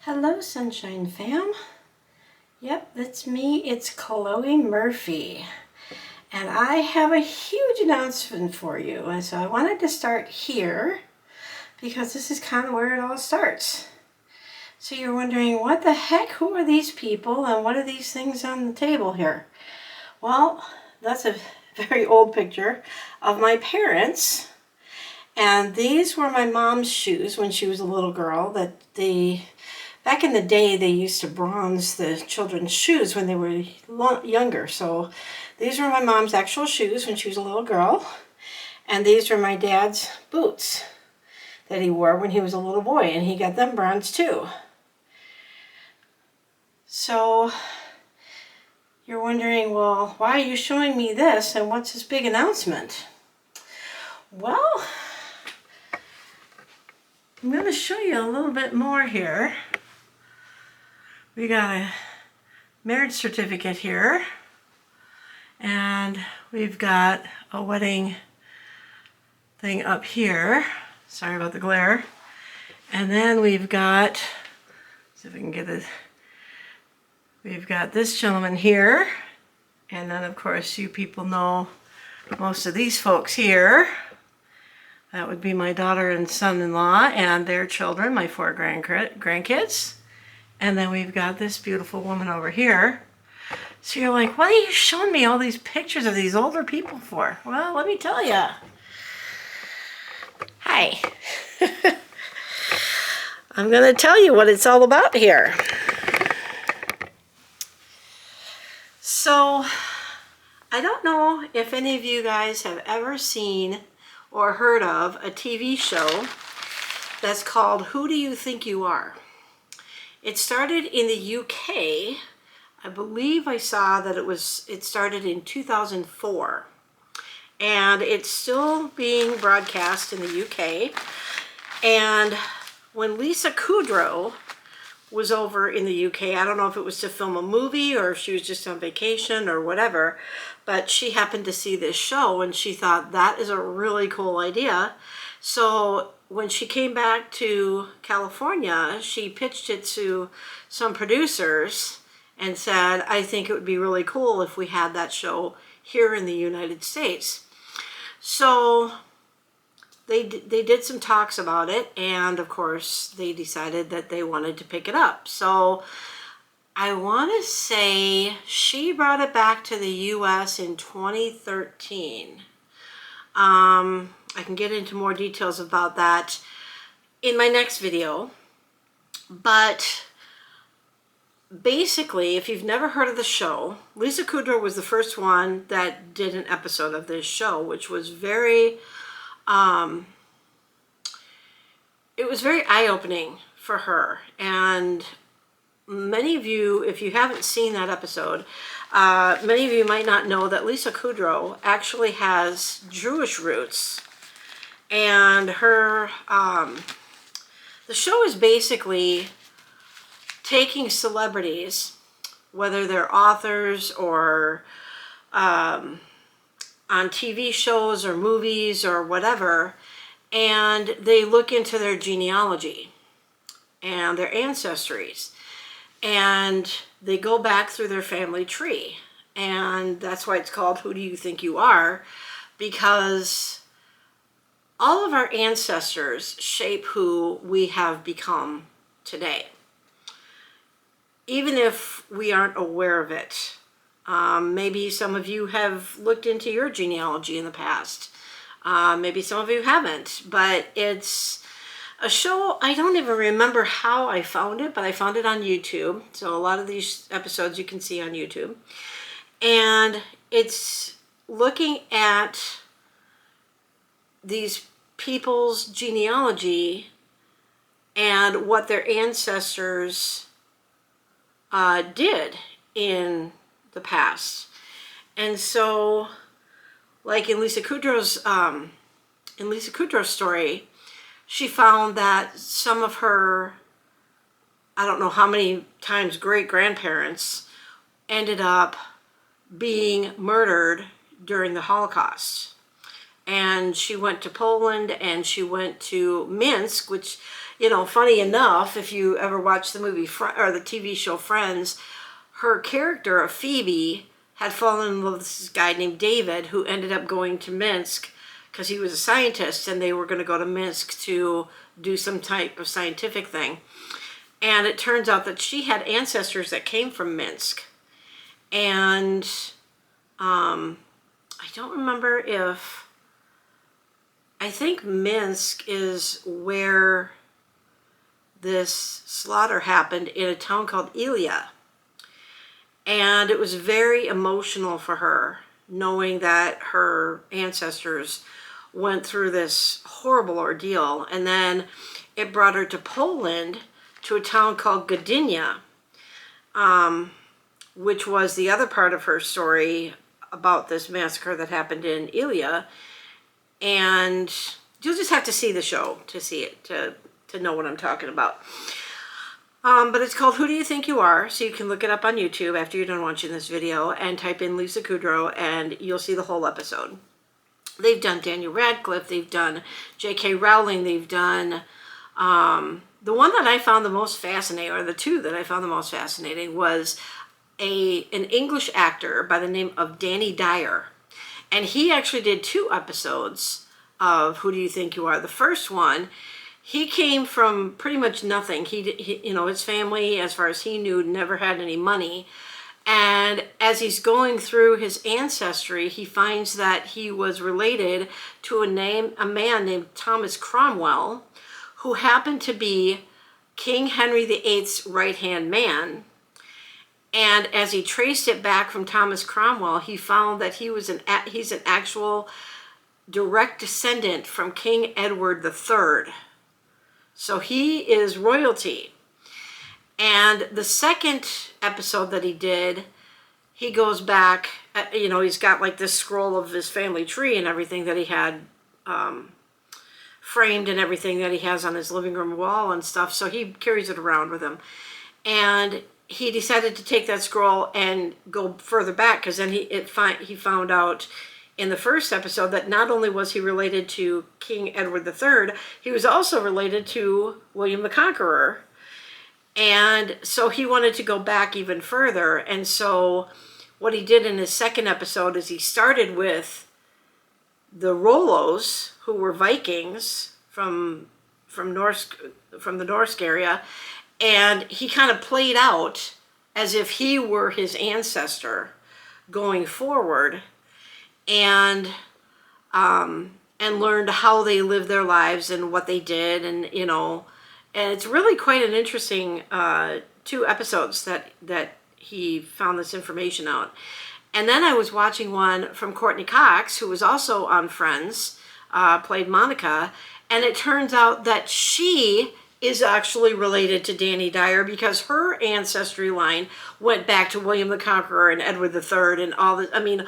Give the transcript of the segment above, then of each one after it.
Hello, Sunshine Fam. Yep, that's me. It's Chloe Murphy. And I have a huge announcement for you. And so I wanted to start here because this is kind of where it all starts. So you're wondering, what the heck? Who are these people and what are these things on the table here? Well, that's a very old picture of my parents. And these were my mom's shoes when she was a little girl. Back in the day, they used to bronze the children's shoes when they were younger. So these were my mom's actual shoes when she was a little girl. And these were my dad's boots that he wore when he was a little boy. And he got them bronzed too. So you're wondering, well, why are you showing me this? And what's this big announcement? Well, I'm going to show you a little bit more here. We got a marriage certificate here, and we've got a wedding thing up here. Sorry about the glare. And then we've got, see if I can get it. We've got this gentleman here, and then of course you people know most of these folks here. That would be my daughter and son-in-law and their children, my 4 grandkids. And then we've got this beautiful woman over here. So you're like, what are you showing me all these pictures of these older people for? Well, let me tell you. Hi. I'm going to tell you what it's all about here. So, I don't know if any of you guys have ever seen or heard of a TV show that's called Who Do You Think You Are? It started in the UK. I believe I saw that it started in 2004. And it's still being broadcast in the UK. And when Lisa Kudrow was over in the UK, I don't know if it was to film a movie or if she was just on vacation or whatever, but she happened to see this show and she thought that is a really cool idea. So when she came back to California, she pitched it to some producers and said, I think it would be really cool if we had that show here in the United States. So they did some talks about it, and of course they decided that they wanted to pick it up. So I want to say she brought it back to the US in 2013. I can get into more details about that in my next video. But basically, if you've never heard of the show, Lisa Kudrow was the first one that did an episode of this show, which was very, it was very eye-opening for her. And many of you, if you haven't seen that episode, many of you might not know that Lisa Kudrow actually has Jewish roots. And her, the show is basically taking celebrities, whether they're authors or on TV shows or movies or whatever, and they look into their genealogy and their ancestries. And they go back through their family tree. And that's why it's called Who Do You Think You Are? Because all of our ancestors shape who we have become today, even if we aren't aware of it. Maybe some of you have looked into your genealogy in the past. Maybe some of you haven't, but it's a show. I don't even remember how I found it, but I found it on YouTube. So a lot of these episodes you can see on YouTube. And it's looking at these people's genealogy and what their ancestors did in the past. And so, like in Lisa Kudrow's story, she found that some of her, I don't know how many times great-grandparents ended up being murdered during the Holocaust. And she went to Poland and she went to Minsk, which funny enough, if you ever watch the movie or the TV show Friends, her character of Phoebe had fallen in love with this guy named David, who ended up going to Minsk because he was a scientist, and they were going to go to Minsk to do some type of scientific thing. And it turns out that she had ancestors that came from Minsk. And I don't remember if, I think Minsk is where this slaughter happened, in a town called Ilya. And it was very emotional for her, knowing that her ancestors went through this horrible ordeal. And then it brought her to Poland, to a town called Gdynia, which was the other part of her story about this massacre that happened in Ilya. And you'll just have to see the show to see it, to know what I'm talking about. But it's called Who Do You Think You Are? So you can look it up on YouTube after you're done watching this video and type in Lisa Kudrow and you'll see the whole episode. They've done Daniel Radcliffe, they've done J.K. Rowling, they've done, the one that I found the most fascinating, or the two that I found the most fascinating, was an English actor by the name of Danny Dyer. And he actually did 2 episodes of Who Do You Think You Are? The first one, he came from pretty much nothing. He his family, as far as he knew, never had any money. And as he's going through his ancestry, he finds that he was related to a man named Thomas Cromwell, who happened to be King Henry VIII's right-hand man. And as he traced it back from Thomas Cromwell, he found that he's an actual direct descendant from King Edward III. So he is royalty. And the second episode that he did, he goes back, he's got like this scroll of his family tree and everything that he had framed, and everything that he has on his living room wall and stuff. So he carries it around with him. And he decided to take that scroll and go further back, because then he found out in the first episode that not only was he related to King Edward III, he was also related to William the Conqueror. And so he wanted to go back even further. And so what he did in his second episode is he started with the Rollos, who were Vikings from the Norse area, and he kind of played out as if he were his ancestor going forward, and learned how they lived their lives and what they did, and and it's really quite an interesting 2 episodes that he found this information out. And then I was watching one from Courtney Cox, who was also on Friends, played Monica, and it turns out that she is actually related to Danny Dyer, because her ancestry line went back to William the Conqueror and Edward III and all this. I mean,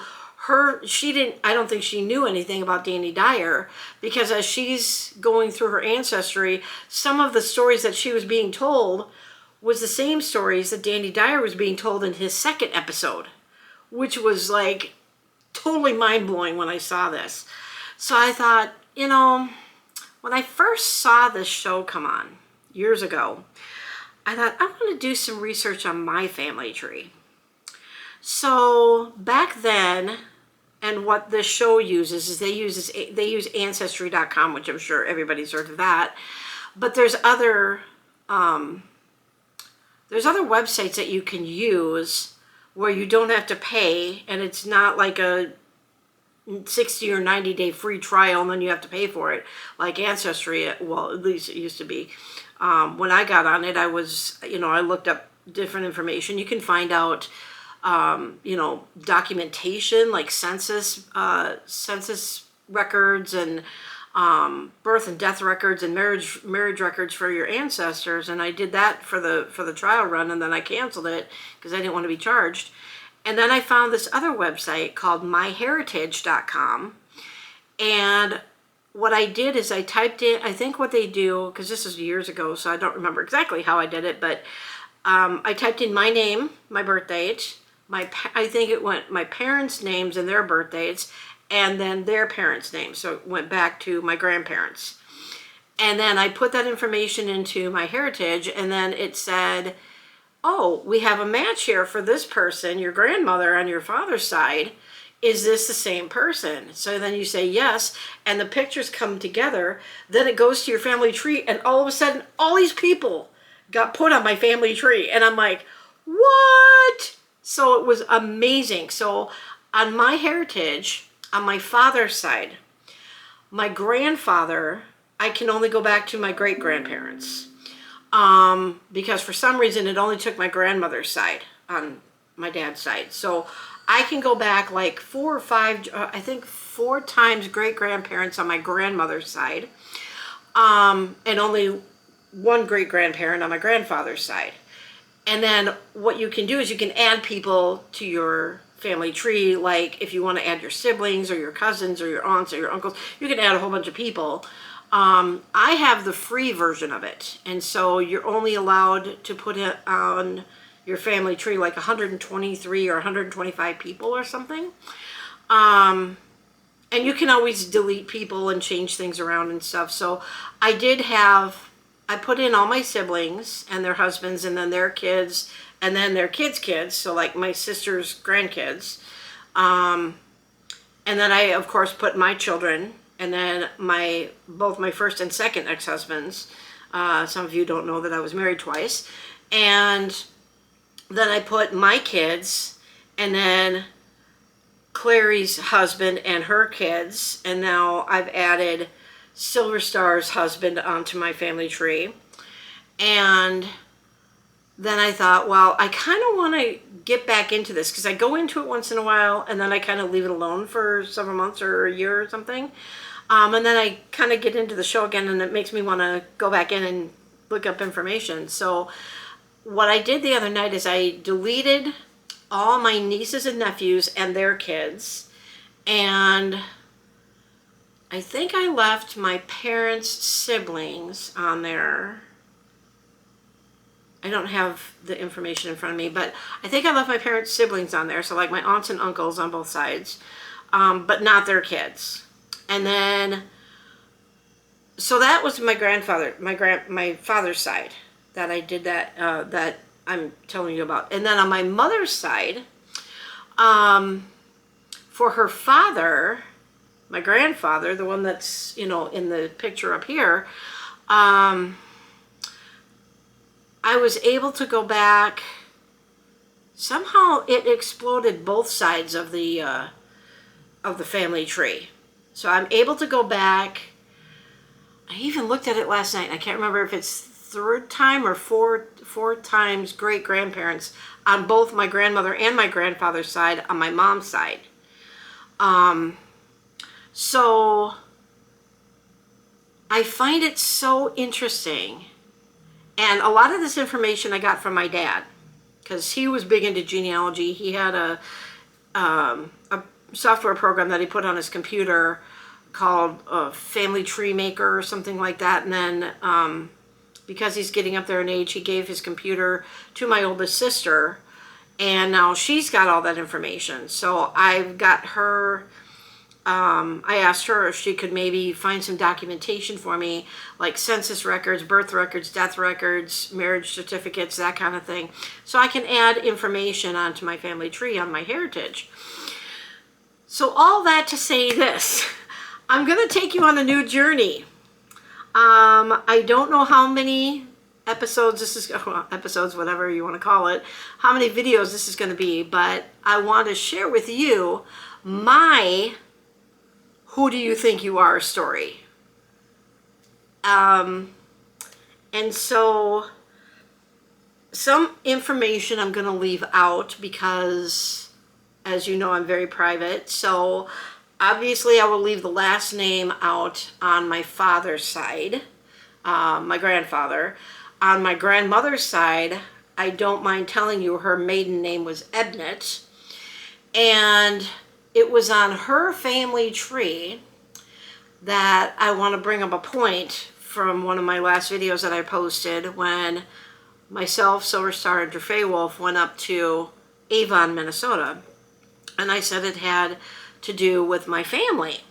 I don't think she knew anything about Danny Dyer, because as she's going through her ancestry, some of the stories that she was being told was the same stories that Danny Dyer was being told in his second episode, which was like totally mind-blowing when I saw this. So I thought, when I first saw this show come on years ago, I thought, I'm going to do some research on my family tree. So back then, and what this show uses is they use Ancestry.com, which I'm sure everybody's heard of that. But there's other websites that you can use where you don't have to pay, and it's not like a 60 or 90 day free trial and then you have to pay for it like Ancestry. Well, at least it used to be. When I got on it, I looked up different information. You can find out documentation like census records, and birth and death records, and marriage records for your ancestors. And I did that for the trial run, and then I canceled it because I didn't want to be charged. And then I found this other website called myheritage.com. And what I did is I typed in, I think what they do, because this is years ago, so I don't remember exactly how I did it, but I typed in my name, my birth date, I think it went my parents' names and their birth dates, and then their parents' names. So it went back to my grandparents. And then I put that information into my heritage, and then it said, oh, we have a match here for this person, your grandmother on your father's side. Is this the same person? So then you say yes, and the pictures come together. Then it goes to your family tree, and all of a sudden, all these people got put on my family tree. And I'm like, what? So it was amazing. So on my heritage, on my father's side, my grandfather, I can only go back to my great-grandparents. Because for some reason it only took my grandmother's side on my dad's side. So I can go back like 4 or 5, I think 4 times great-grandparents on my grandmother's side. And only 1 great-grandparent on my grandfather's side. And then what you can do is you can add people to your family tree. Like if you want to add your siblings or your cousins or your aunts or your uncles, you can add a whole bunch of people. I have the free version of it, and so you're only allowed to put it on your family tree like 123 or 125 people or something. And you can always delete people and change things around and stuff. So I put in all my siblings and their husbands and then their kids and then their kids' kids, so like my sister's grandkids. And then I, of course, put my children, and then both my first and second ex-husbands. Some of you don't know that I was married twice. And then I put my kids, and then Clary's husband and her kids. And now I've added Silver Star's husband onto my family tree. And then I thought, well, I kind of want to get back into this because I go into it once in a while and then I kind of leave it alone for several months or a year or something. And then I kind of get into the show again, and it makes me want to go back in and look up information. So what I did the other night is I deleted all my nieces and nephews and their kids. And I think I left my parents' siblings on there. I don't have the information in front of me, but I think I left my parents' siblings on there. So like my aunts and uncles on both sides, but not their kids. And then, so that was my my father's side that I did that, that I'm telling you about. And then on my mother's side, for her father, my grandfather, the one that's, in the picture up here, I was able to go back. Somehow it exploded both sides of the family tree. So I'm able to go back. I even looked at it last night. I can't remember if it's 3rd time or four times great-grandparents on both my grandmother and my grandfather's side on my mom's side. So I find it so interesting. And a lot of this information I got from my dad, because he was big into genealogy. He had a software program that he put on his computer called Family Tree Maker or something like that. And then because he's getting up there in age, he gave his computer to my oldest sister, and now she's got all that information. So I've got her, I asked her if she could maybe find some documentation for me, like census records, birth records, death records, marriage certificates, that kind of thing. So I can add information onto my family tree on my heritage. So all that to say this, I'm going to take you on a new journey. I don't know how many episodes this is, episodes, whatever you want to call it, how many videos this is going to be, but I want to share with you my Who Do You Think You Are story. And so some information I'm going to leave out because, as you know, I'm very private. So obviously I will leave the last name out on my father's side, my grandfather. On my grandmother's side, I don't mind telling you her maiden name was Ebnet. And it was on her family tree that I want to bring up a point from one of my last videos that I posted when myself, Silver Star, and Drew Wolf went up to Avon, Minnesota. And I said it had to do with my family.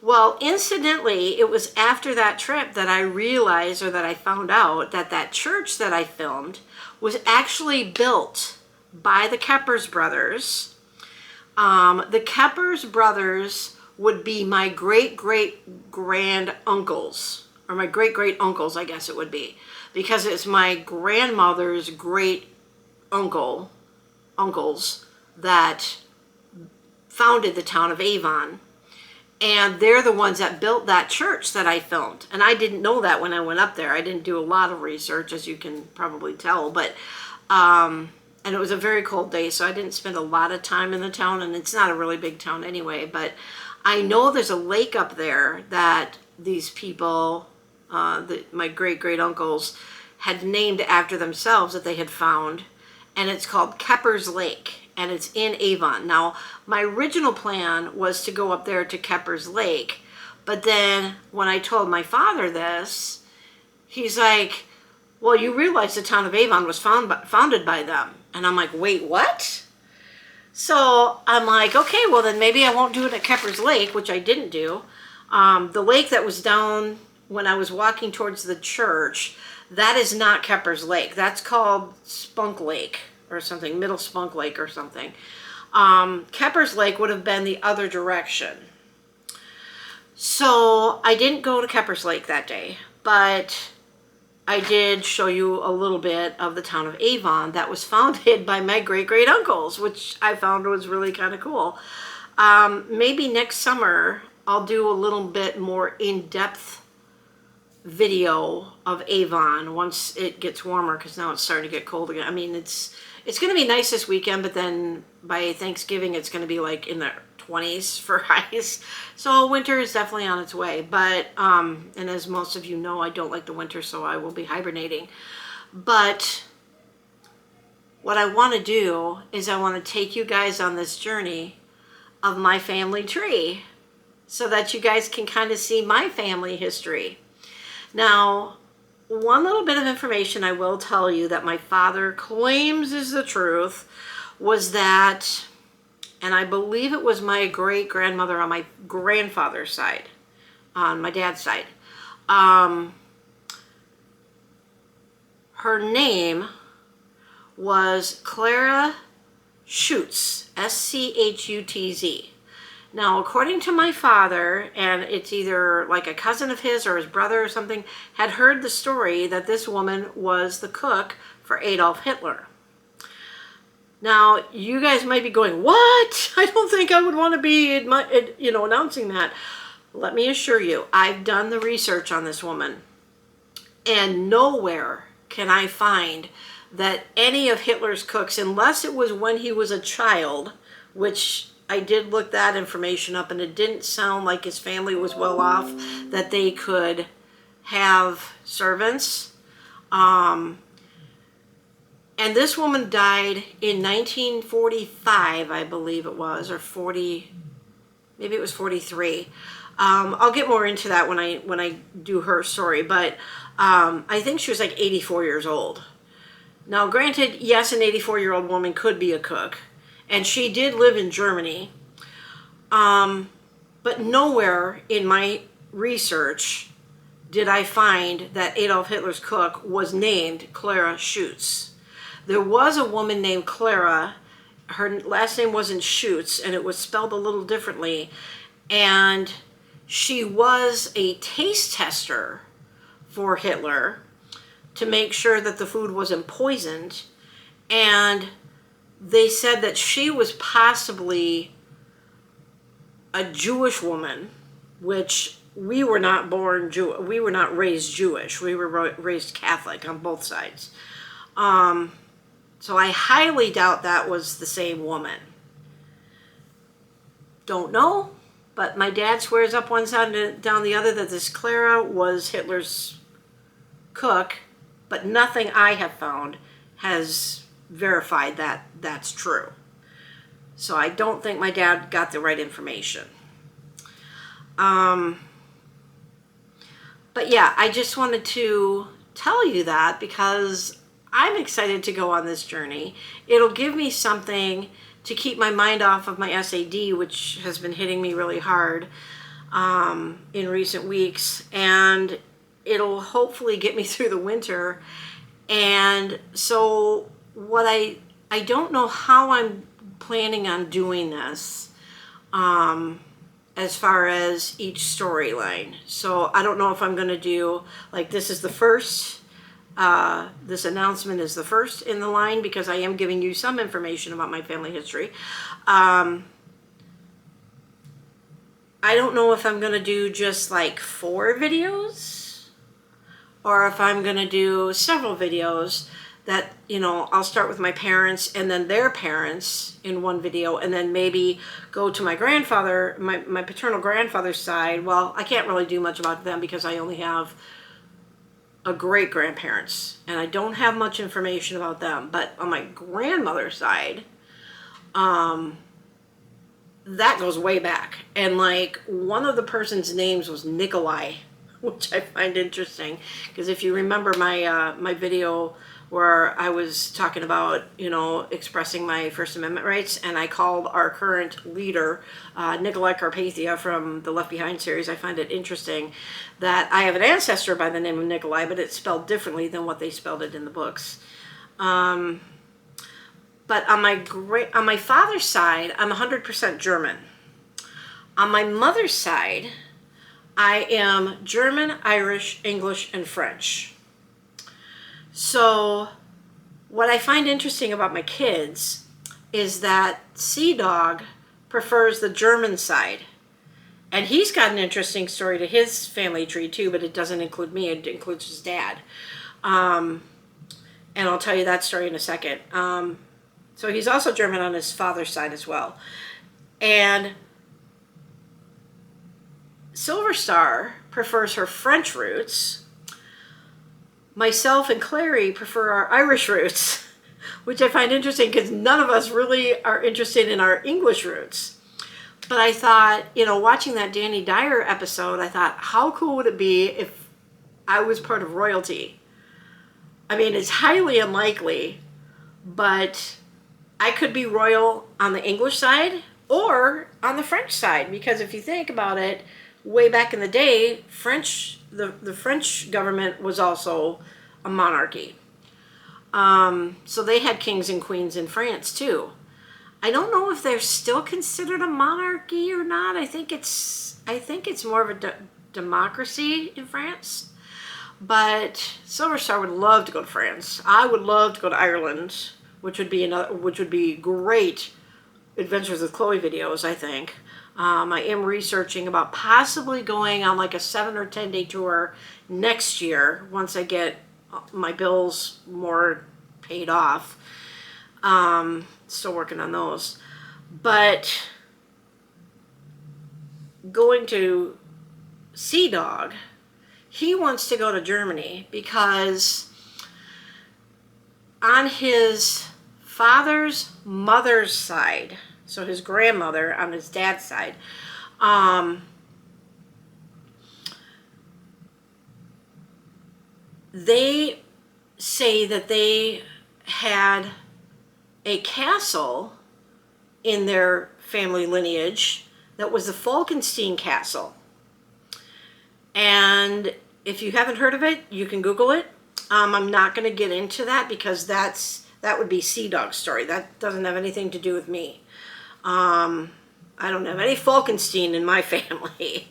Well, incidentally, it was after that trip that I realized, or that I found out, that that church that I filmed was actually built by the Keppers brothers. The Keppers brothers would be my great-great-grand uncles, or my great-great-uncles, I guess it would be, because it's my grandmother's great uncles that founded the town of Avon. And they're the ones that built that church that I filmed. And I didn't know that when I went up there. I didn't do a lot of research, as you can probably tell. But, and it was a very cold day, so I didn't spend a lot of time in the town. And it's not a really big town anyway. But I know there's a lake up there that these people, my great-great-uncles, had named after themselves that they had found. And it's called Keppers Lake. And it's in Avon. Now, my original plan was to go up there to Keppers Lake, but then when I told my father this, he's like, well, you realize the town of Avon was founded by them. And I'm like, wait, what? So I'm like, okay, well then maybe I won't do it at Keppers Lake, which I didn't do. The lake that was down when I was walking towards the church, that is not Keppers Lake. That's called Spunk Lake or something, Middle Spunk Lake or something. Keppers Lake would have been the other direction. So I didn't go to Keppers Lake that day, but I did show you a little bit of the town of Avon that was founded by my great-great-uncles, which I found was really kind of cool. Maybe next summer I'll do a little bit more in-depth video of Avon once it gets warmer, because now it's starting to get cold again. I mean, it's going to be nice this weekend, but then by Thanksgiving it's going to be like in the 20s for highs. So winter is definitely on its way. But and as most of you know, I don't like the winter, so I will be hibernating. But what I want to do is I want to take you guys on this journey of my family tree so that you guys can kind of see my family history. Now, one little bit of information I will tell you that my father claims is the truth was that, and I believe it was my great-grandmother on my grandfather's side, on my dad's side. Her name was Clara Schutz, S-C-H-U-T-Z. Now, according to my father, and it's either like a cousin of his or his brother or something, had heard the story that this woman was the cook for Adolf Hitler. Now, you guys might be going, what? I don't think I would want to be, announcing that. Let me assure you, I've done the research on this woman, and nowhere can I find that any of Hitler's cooks, unless it was when he was a child, which I did look that information up, and it didn't sound like his family was well off, that they could have servants. And this woman died in 1945, I believe it was, or 40, maybe it was 43. I'll get more into that when I do her story, but I think she was like 84 years old. Now, granted, yes, an 84-year-old woman could be a cook, and she did live in Germany, but nowhere in my research did I find that Adolf Hitler's cook was named Clara Schutz. There was a woman named Clara. Her last name wasn't Schutz, and it was spelled a little differently, and she was a taste tester for Hitler to make sure that the food wasn't poisoned, and they said that she was possibly a Jewish woman, which we were not born Jew. We were not raised Jewish. We were raised Catholic on both sides. So I highly doubt that was the same woman. Don't know, but my dad swears up one side and down the other that this Clara was Hitler's cook, but nothing I have found has verified that that's true. So I don't think my dad got the right information. But yeah, I just wanted to tell you that because I'm excited to go on this journey. It'll give me something to keep my mind off of my SAD, which has been hitting me really hard. in recent weeks, and it'll hopefully get me through the winter. And so what I don't know how I'm planning on doing this, as far as each storyline. So I don't know if I'm going to do, like, this is the first, this announcement is the first in the line, because I am giving you some information about my family history. I don't know if I'm going to do just like 4 videos, or if I'm going to do several videos that, you know, I'll start with my parents and then their parents in one video, and then maybe go to my grandfather, my paternal grandfather's side. Well, I can't really do much about them because I only have a great grandparents, and I don't have much information about them. But on my grandmother's side, that goes way back. And like, one of the person's names was Nikolai, which I find interesting, because if you remember my my video where I was talking about, you know, expressing my First Amendment rights, and I called our current leader, Nikolai Carpathia from the Left Behind series. I find it interesting that I have an ancestor by the name of Nikolai, but it's spelled differently than what they spelled it in the books. But on my father's side, I'm 100% German. On my mother's side, I am German, Irish, English, and French. So what I find interesting about my kids is that Sea-Dog prefers the German side. And he's got an interesting story to his family tree too, but it doesn't include me, it includes his dad. And I'll tell you that story in a second. So he's also German on his father's side as well. And Silver Star prefers her French roots. Myself and Clary prefer our Irish roots, which I find interesting because none of us really are interested in our English roots. But I thought, you know, watching that Danny Dyer episode, I thought, how cool would it be if I was part of royalty? I mean, it's highly unlikely, but I could be royal on the English side or on the French side, because if you think about it, way back in the day, the French government was also a monarchy. So they had kings and queens in France too. I don't know if they're still considered a monarchy or not. I think it's more of a democracy in France. But Silver Star would love to go to France. I would love to go to Ireland, which would be great Adventures with Chloe videos, I think. I am researching about possibly going on like a 7 or 10 day tour next year once I get my bills more paid off. Still working on those. But going to Sea-Dog, he wants to go to Germany because on his father's mother's side, so his grandmother on his dad's side, they say that they had a castle in their family lineage that was the Falkenstein Castle. And if you haven't heard of it, you can Google it. I'm not going to get into that because that would be Sea-Dog's story. That doesn't have anything to do with me. I don't have any Falkenstein in my family.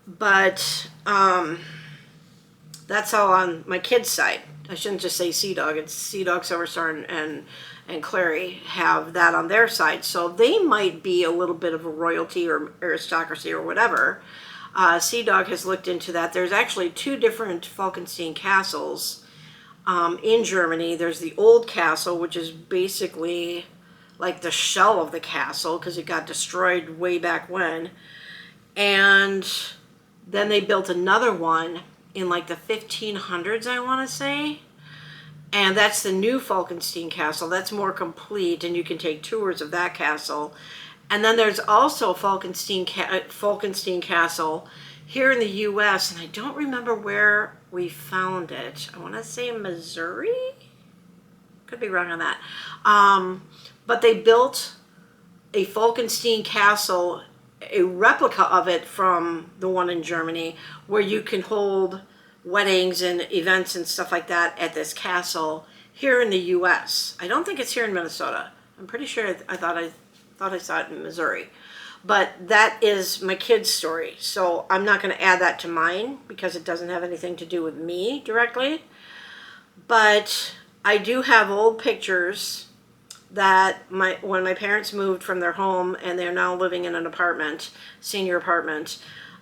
But that's all on my kids' side. I shouldn't just say Sea-Dog. It's Sea-Dog, Silver Star, and Clary have that on their side. So they might be a little bit of a royalty or aristocracy or whatever. Sea-Dog has looked into that. There's actually 2 different Falkenstein castles in Germany. There's the old castle, which is basically like the shell of the castle because it got destroyed way back when. And then they built another one in like the 1500s, I want to say. And that's the new Falkenstein Castle. That's more complete, and you can take tours of that castle. And then there's also Falkenstein Castle here in the U.S., and I don't remember where we found it. I want to say Missouri? Could be wrong on that. But they built a Falkenstein Castle a replica of it from the one in Germany, where you can hold weddings and events and stuff like that at this castle here in the U.S. I don't think it's here in Minnesota. I'm pretty sure I thought I saw it in Missouri. But that is my kid's story. So I'm not going to add that to mine because it doesn't have anything to do with me directly. But I do have old pictures that when my parents moved from their home and they're now living in an apartment, senior apartment,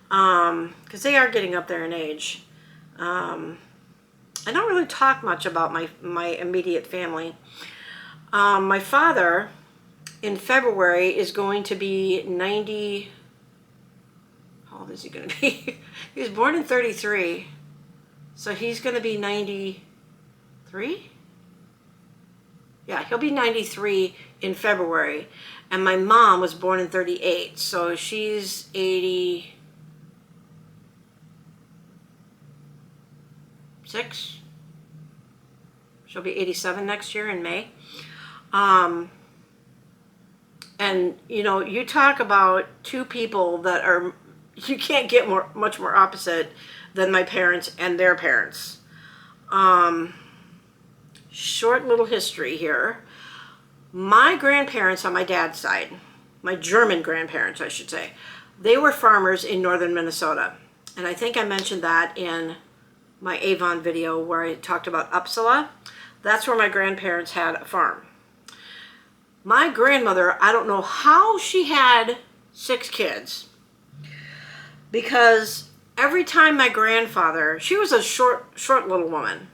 because they are getting up there in age. I don't really talk much about my immediate family. My father, in February, is going to be 90. How old is he going to be? He was born in 33, so he's going to be 93? Yeah, he'll be 93 in February. And my mom was born in 38, so she's 86. She'll be 87 next year in May. And, you know, you talk about two people that are, you can't get much more opposite than my parents and their parents. Short little history here. My grandparents on my dad's side, my German grandparents, I should say, they were farmers in northern Minnesota. And I think I mentioned that in my Avon video where I talked about Uppsala. That's where my grandparents had a farm. My grandmother, I don't know how she had 6 kids, because every time my grandfather, she was a short little woman,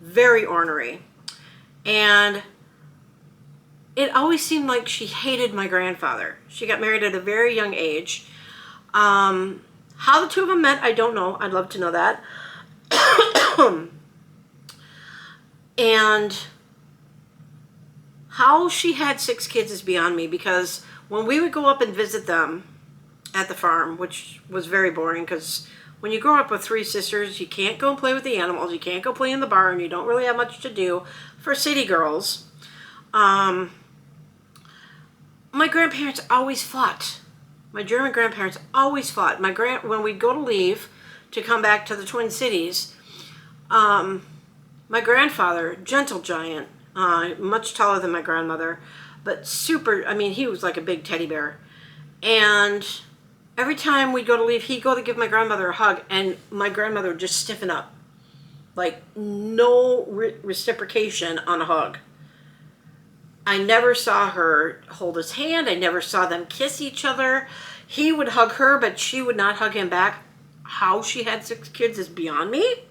very ornery, and it always seemed like she hated my grandfather. She got married at a very young age. How the two of them met, I don't know. I'd love to know that. And how she had 6 kids is beyond me, because when we would go up and visit them at the farm, which was very boring, because when you grow up with 3 sisters, you can't go and play with the animals, you can't go play in the barn, you don't really have much to do for city girls. My grandparents always fought. My German grandparents always fought. When we'd go to leave to come back to the Twin Cities, my grandfather, gentle giant, much taller than my grandmother, but super, I mean, he was like a big teddy bear. And every time we'd go to leave, he'd go to give my grandmother a hug, and my grandmother would just stiffen up. Like, no reciprocation on a hug. I never saw her hold his hand. I never saw them kiss each other. He would hug her, but she would not hug him back. How she had 6 kids is beyond me.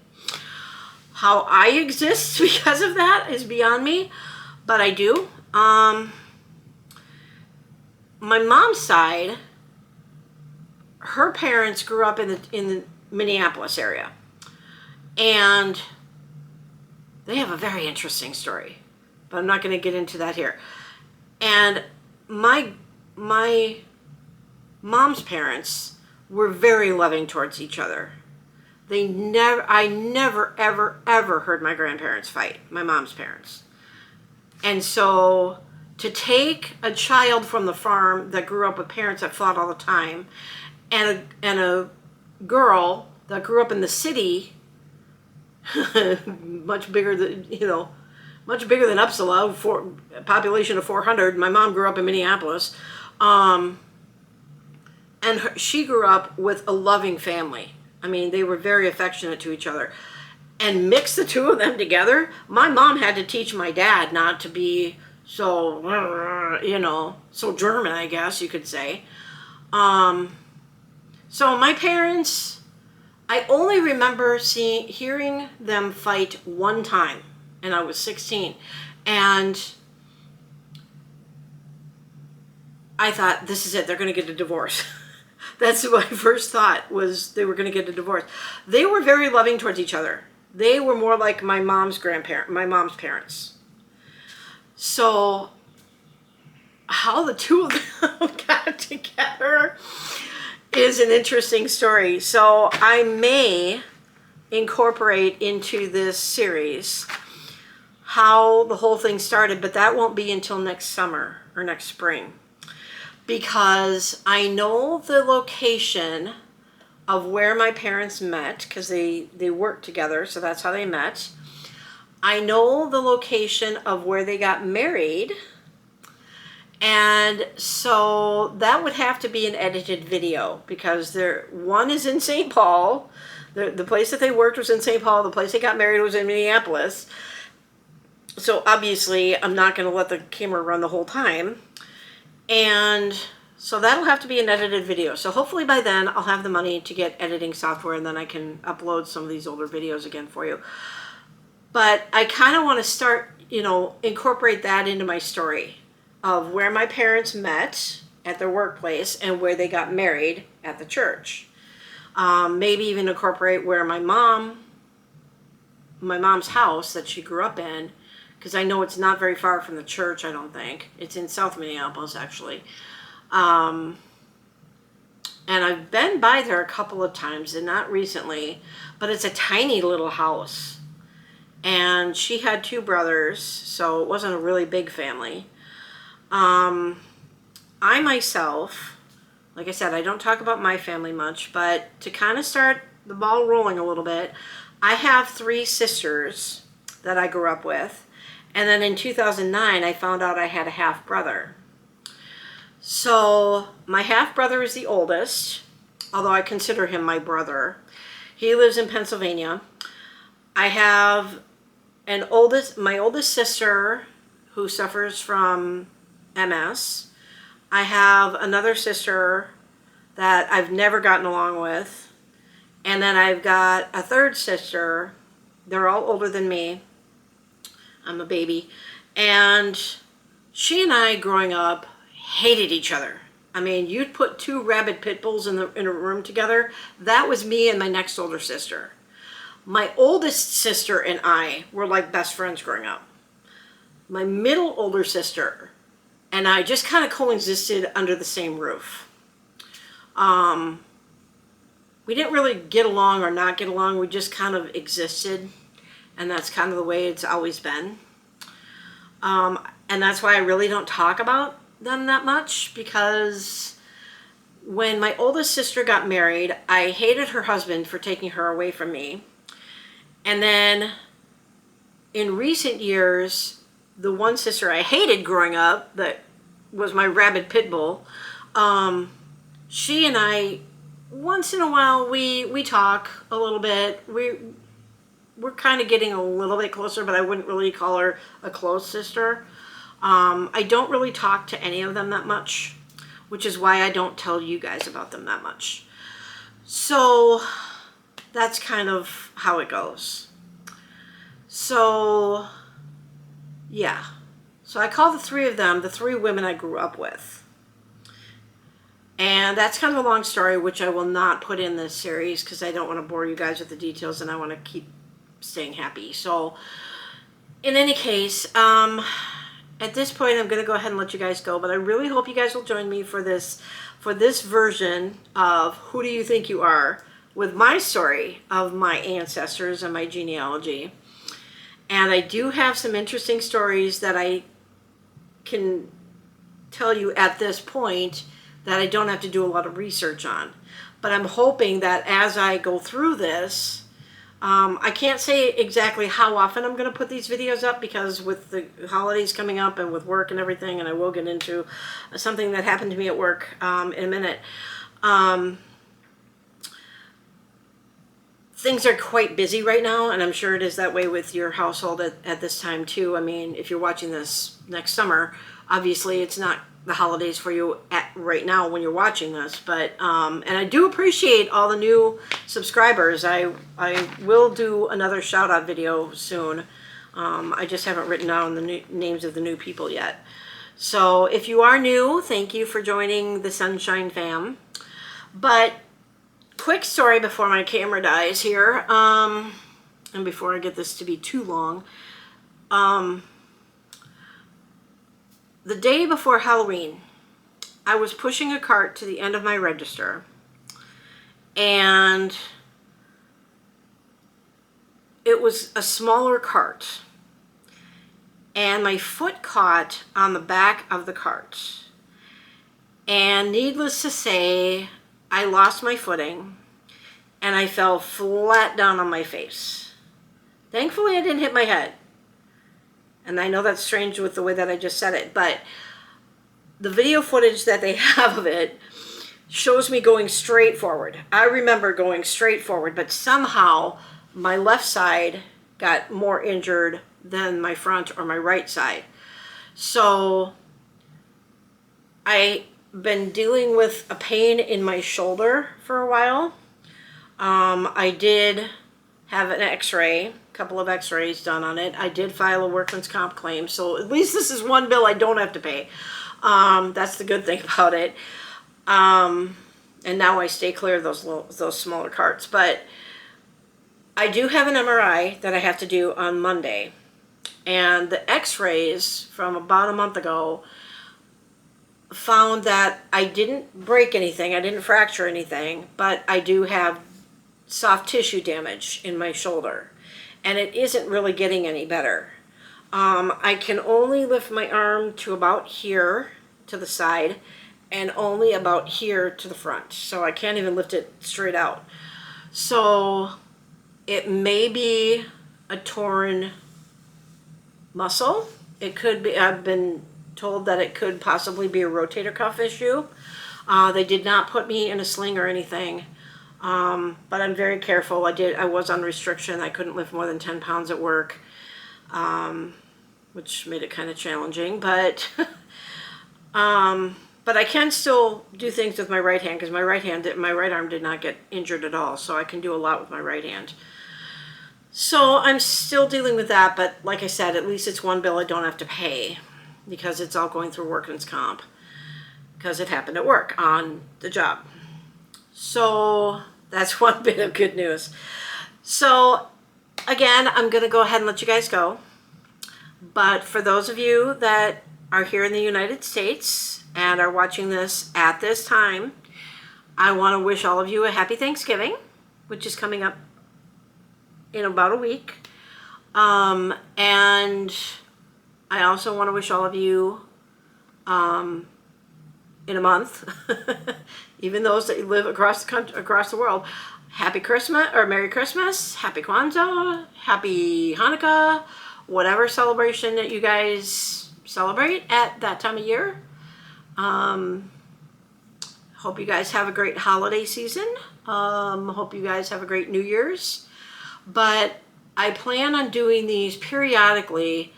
How I exist because of that is beyond me, but I do. My mom's side, her parents grew up in the Minneapolis area, and they have a very interesting story, but I'm not going to get into that here. And my mom's parents were very loving towards each other. I never, ever, ever heard my grandparents fight, my mom's parents. And so to take a child from the farm that grew up with parents that fought all the time, and a girl that grew up in the city, much bigger than Uppsala, population of 400. My mom grew up in Minneapolis, and she grew up with a loving family. I mean, they were very affectionate to each other. And mix the two of them together, my mom had to teach my dad not to be so, so German, I guess you could say. So my parents, I only remember hearing them fight one time, and I was 16. And I thought, this is it, they're going to get a divorce. That's what my first thought was, they were going to get a divorce. They were very loving towards each other. They were more like my mom's parents. So how the two of them got together is an interesting story. So I may incorporate into this series how the whole thing started, but that won't be until next summer or next spring. because I know the location of where my parents met, because they worked together, so that's how they met. I know the location of where they got married, and so that would have to be an edited video, because one is in St. Paul. The place that they worked was in St. Paul. The place they got married was in Minneapolis. So obviously I'm not going to let the camera run the whole time. And so that'll have to be an edited video. So hopefully by then I'll have the money to get editing software, and then I can upload some of these older videos again for you. But I kind of want to start, incorporate that into my story of where my parents met at their workplace and where they got married at the church. Maybe even incorporate where my mom's house that she grew up in, because I know it's not very far from the church, I don't think. It's in South Minneapolis, actually. And I've been by there a couple of times, and not recently, but it's a tiny little house. And she had 2 brothers, so it wasn't a really big family. I myself, like I said, I don't talk about my family much, but to kind of start the ball rolling a little bit, I have 3 sisters that I grew up with. And then in 2009, I found out I had a half brother. So my half brother is the oldest, although I consider him my brother. He lives in Pennsylvania. I have my oldest sister who suffers from MS. I have another sister that I've never gotten along with. And then I've got a third sister. They're all older than me. I'm a baby. And she and I, growing up, hated each other. I mean, you'd put 2 rabid pit bulls in a room together. That was me and my next older sister. My oldest sister and I were like best friends growing up. My middle older sister and I just kind of coexisted under the same roof. We didn't really get along or not get along. We just kind of existed. And that's kind of the way it's always been. And that's why I really don't talk about them that much, because when my oldest sister got married, I hated her husband for taking her away from me. And then in recent years, the one sister I hated growing up, that was my rabid pit bull, she and I, once in a while, we talk a little bit. We're kind of getting a little bit closer, but I wouldn't really call her a close sister. I don't really talk to any of them that much, which is why I don't tell you guys about them that much. So that's kind of how it goes. So, yeah. So I call the 3 of them the 3 women I grew up with. And that's kind of a long story, which I will not put in this series because I don't want to bore you guys with the details, and I want to keep staying happy. So in any case, at this point I'm going to go ahead and let you guys go, but I really hope you guys will join me for this version of Who Do You Think You Are, with my story of my ancestors and my genealogy. And I do have some interesting stories that I can tell you at this point that I don't have to do a lot of research on. But I'm hoping that as I go through this, I can't say exactly how often I'm going to put these videos up, because with the holidays coming up and with work and everything, and I will get into something that happened to me at work in a minute. Things are quite busy right now, and I'm sure it is that way with your household at this time too. I mean, if you're watching this next summer, obviously it's not the holidays for you right now when you're watching this, but and I do appreciate all the new subscribers. I will do another shout out video soon. I just haven't written down the names of the new people yet. So if you are new, thank you for joining the Sunshine Fam. But quick story before my camera dies here, and before I get this to be too long. The day before Halloween, I was pushing a cart to the end of my register, and it was a smaller cart, and my foot caught on the back of the cart, And needless to say, I lost my footing and I fell flat down on my face. Thankfully, I didn't hit my head. And I know that's strange with the way that I just said it, but the video footage that they have of it shows me going straight forward. I remember going straight forward, but somehow my left side got more injured than my front or my right side. So I've been dealing with a pain in my shoulder for a while. I did have an x-ray, a couple of x-rays done on it. I did file a workman's comp claim, so at least this is one bill I don't have to pay. That's the good thing about it. And now I stay clear of those smaller carts. But I do have an MRI that I have to do on Monday. And the x-rays from about a month ago found that I didn't break anything, I didn't fracture anything, but I do have soft tissue damage in my shoulder. And it isn't really getting any better. I can only lift my arm to about here to the side and only about here to the front. So I can't even lift it straight out. So it may be a torn muscle. It could be, I've been told that it could possibly be a rotator cuff issue. They did not put me in a sling or anything. But I'm very careful. I was on restriction. I couldn't lift more than 10 pounds at work, which made it kind of challenging. But I can still do things with my right hand because my right arm did not get injured at all. So I can do a lot with my right hand. So I'm still dealing with that. But like I said, at least it's one bill I don't have to pay because it's all going through workman's comp because it happened at work on the job. So that's one bit of good news. So again, I'm going to go ahead and let you guys go. But for those of you that are here in the United States and are watching this at this time, I want to wish all of you a happy Thanksgiving, which is coming up in about a week. And I also want to wish all of you in a month, even those that live across the country, across the world, Happy Christmas or Merry Christmas, Happy Kwanzaa, Happy Hanukkah, whatever celebration that you guys celebrate at that time of year. Hope you guys have a great holiday season. Hope you guys have a great New Year's. But I plan on doing these periodically.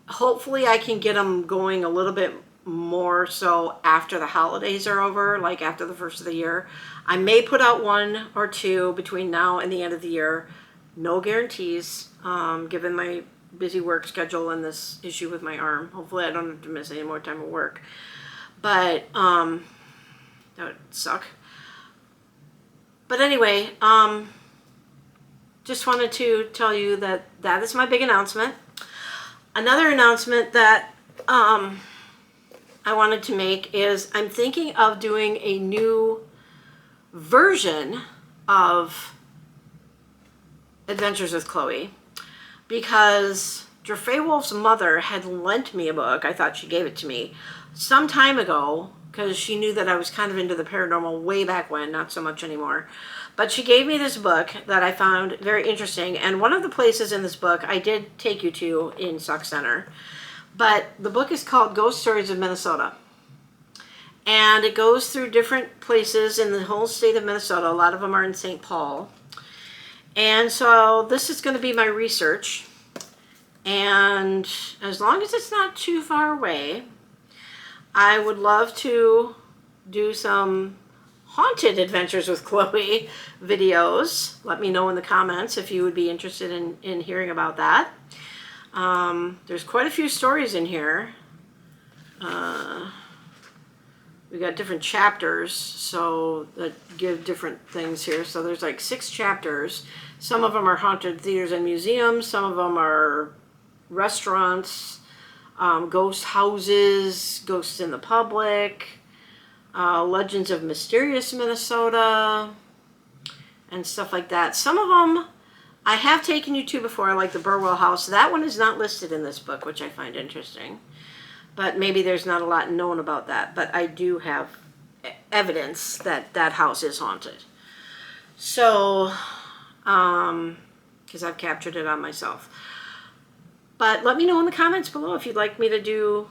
Hopefully I can get them going a little bit more so after the holidays are over, like after the first of the year. I may put out one or two between now and the end of the year. No guarantees, given my busy work schedule and this issue with my arm. Hopefully I don't have to miss any more time of work. But that would suck. But anyway, just wanted to tell you that that is my big announcement. Another announcement that I wanted to make is I'm thinking of doing a new version of Adventures with Chloe because Dre Wolf's mother had lent me a book. I thought she gave it to me some time ago because she knew that I was kind of into the paranormal way back when, not so much anymore. But she gave me this book that I found very interesting. And one of the places in this book I did take you to in Sauk Centre. But the book is called Ghost Stories of Minnesota. And it goes through different places in the whole state of Minnesota. A lot of them are in St. Paul. And so this is going to be my research. And as long as it's not too far away, I would love to do some Haunted Adventures with Chloe videos. Let me know in the comments if you would be interested in hearing about that. There's quite a few stories in here. We got different chapters, so that give different things here. So there's like 6 chapters. Some of them are haunted theaters and museums. Some of them are restaurants, ghost houses, ghosts in the public, legends of mysterious Minnesota, and stuff like that. Some of them I have taken you to before, like the Burwell House. That one is not listed in this book, which I find interesting. But maybe there's not a lot known about that. But I do have evidence that that house is haunted. So, because I've captured it on myself. But let me know in the comments below if you'd like me to do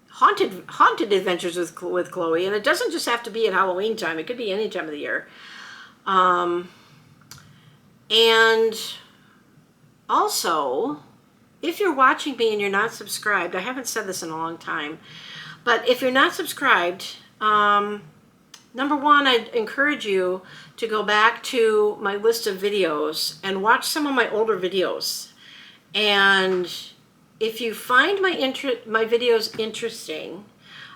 haunted adventures with Chloe. And it doesn't just have to be at Halloween time. It could be any time of the year. And also, if you're watching me and you're not subscribed, I haven't said this in a long time, but if you're not subscribed, number one, I'd encourage you to go back to my list of videos and watch some of my older videos. And if you find my videos interesting,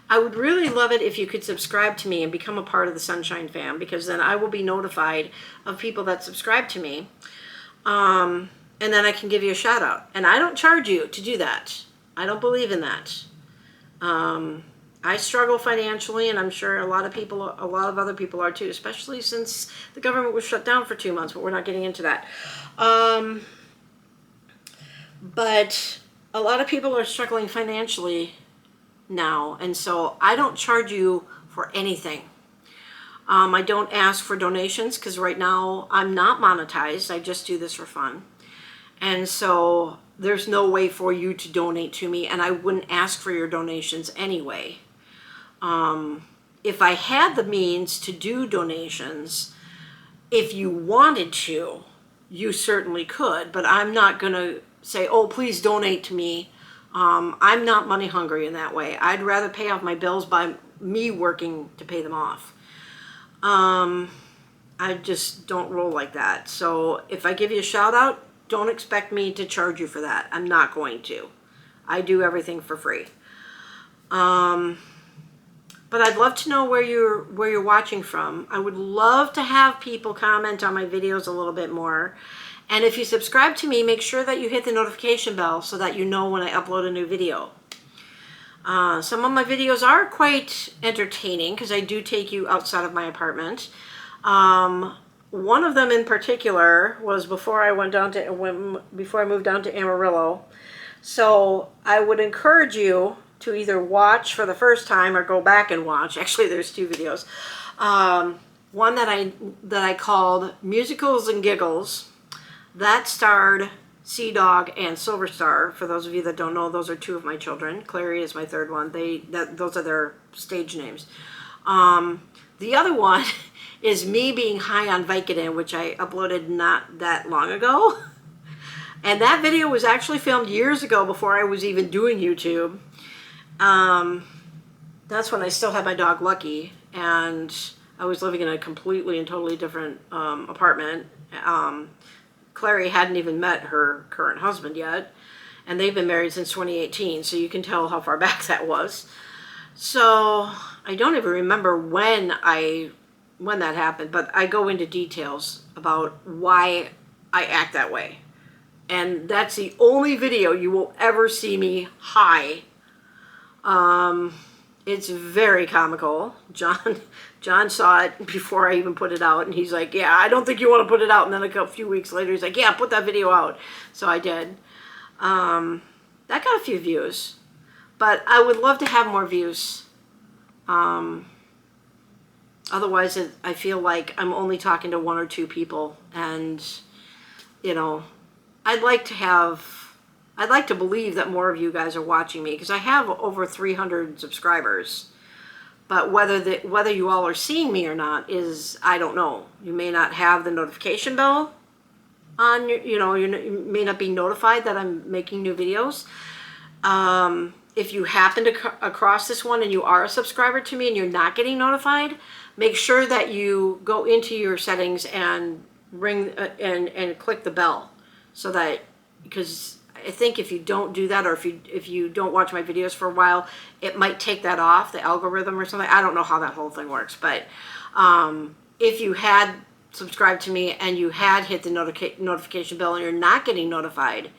I would really love it if you could subscribe to me and become a part of the Sunshine Fam, because then I will be notified of people that subscribe to me. And then I can give you a shout out. And I don't charge you to do that. I don't believe in that. I struggle financially, and I'm sure a lot of other people are too, especially since the government was shut down for 2 months, but we're not getting into that. But a lot of people are struggling financially now, and so I don't charge you for anything. I don't ask for donations because right now I'm not monetized. I just do this for fun. And so there's no way for you to donate to me, and I wouldn't ask for your donations anyway. If I had the means to do donations, if you wanted to, you certainly could, but I'm not going to say, oh, please donate to me. I'm not money hungry in that way. I'd rather pay off my bills by me working to pay them off. I just don't roll like that. So if I give you a shout out, don't expect me to charge you for that. I'm not going to. I do everything for free. But I'd love to know where you're watching from. I would love to have people comment on my videos a little bit more. And if you subscribe to me, make sure that you hit the notification bell so that you know when I upload a new video. Some of my videos are quite entertaining because I do take you outside of my apartment. One of them in particular was before I moved down to Amarillo. So I would encourage you to either watch for the first time or go back and watch. Actually, there's 2 videos. One that I called Musicals and Giggles. That starred Sea Dog and Silver Star. For those of you that don't know, those are 2 of my children. Clary is my 3rd one. Those are their stage names. The other one is me being high on Vicodin, which I uploaded not that long ago. And that video was actually filmed years ago before I was even doing YouTube. That's when I still had my dog Lucky, and I was living in a completely and totally different apartment. Clary hadn't even met her current husband yet, and they've been married since 2018, so you can tell how far back that was. So I don't even remember when that happened, but I go into details about why I act that way. And that's the only video you will ever see me high. It's very comical. John saw it before I even put it out, and he's like, yeah, I don't think you want to put it out. And then a few weeks later, he's like, yeah, put that video out. So I did. That got a few views, but I would love to have more views. Otherwise, I feel like I'm only talking to 1 or 2 people, and, you know, I'd like to believe that more of you guys are watching me, because I have over 300 subscribers. But whether you all are seeing me or not is, I don't know. You may not have the notification bell on your, you may not be notified that I'm making new videos. If you happen to across this one and you are a subscriber to me and you're not getting notified, make sure that you go into your settings and and click the bell, so that, because I think if you don't do that, or if you don't watch my videos for a while, it might take that off, the algorithm or something. I don't know how that whole thing works, but if you had subscribed to me and you had hit the notification bell and you're not getting notified,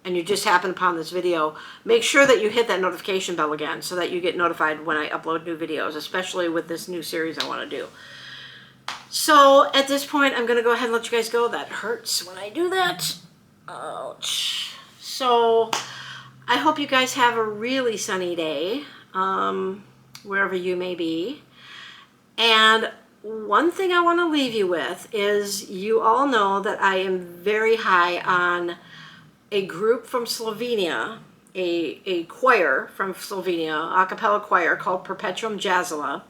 and you just happen upon this video, make sure that you hit that notification bell again so that you get notified when I upload new videos, especially with this new series I want to do. So at this point, I'm going to go ahead and let you guys go. That hurts when I do that. Ouch. So I hope you guys have a really sunny day, wherever you may be. And one thing I want to leave you with is, you all know that I am very high on a group from Slovenia, a choir from Slovenia, a cappella choir called Perpetuum Jazzula.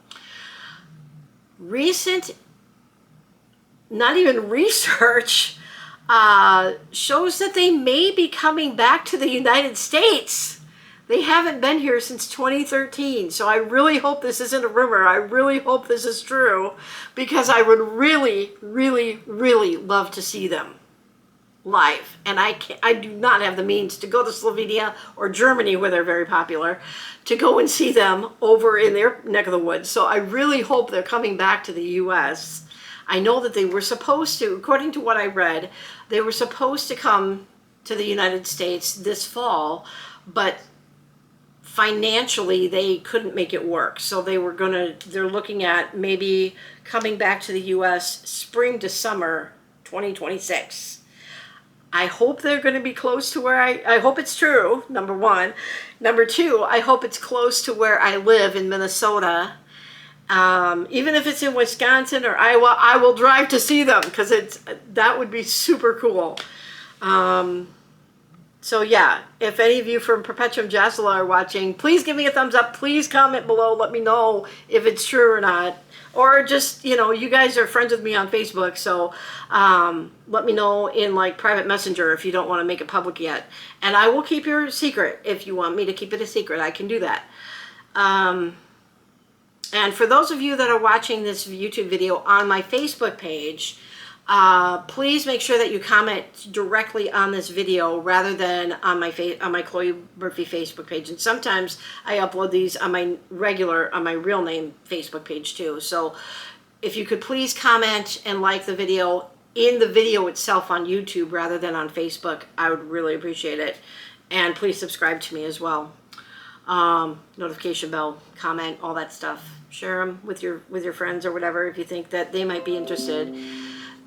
Recent, not even research, shows that they may be coming back to the United States. They haven't been here since 2013, so I really hope this isn't a rumor. I really hope this is true, because I would really, really, really love to see them live. And I do not have the means to go to Slovenia or Germany, where they're very popular, to go and see them over in their neck of the woods. So I really hope they're coming back to the U.S. I know that they were supposed to, according to what I read, they were supposed to come to the United States this fall, but financially they couldn't make it work. So they're looking at maybe coming back to the US spring to summer 2026. I hope they're going to be close to where I hope it's true, number one. Number two, I hope it's close to where I live in Minnesota. Even if it's in Wisconsin or Iowa, I will drive to see them, because that would be super cool. So yeah, if any of you from Perpetuum Jazzula are watching, please give me a thumbs up. Please comment below. Let me know if it's true or not. Or just, you guys are friends with me on Facebook, so let me know in like private messenger if you don't want to make it public yet. And I will keep your secret. If you want me to keep it a secret, I can do that. And for those of you that are watching this YouTube video on my Facebook page, please make sure that you comment directly on this video rather than on my Chloe Murphy Facebook page. And sometimes I upload these on my real name Facebook page too. So if you could please comment and like the video in the video itself on YouTube rather than on Facebook, I would really appreciate it. And please subscribe to me as well. Notification bell, comment, all that stuff. Share them with your friends or whatever if you think that they might be interested.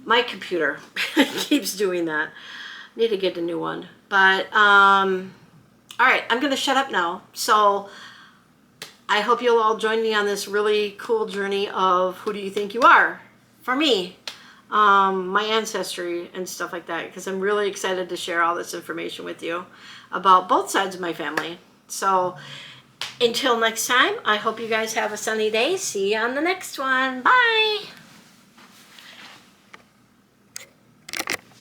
My computer keeps doing that. Need to get a new one. But, all right, I'm going to shut up now. So I hope you'll all join me on this really cool journey of who do you think you are? For me, my ancestry and stuff like that, because I'm really excited to share all this information with you about both sides of my family. So until next time, I hope you guys have a sunny day. See you on the next one. Bye.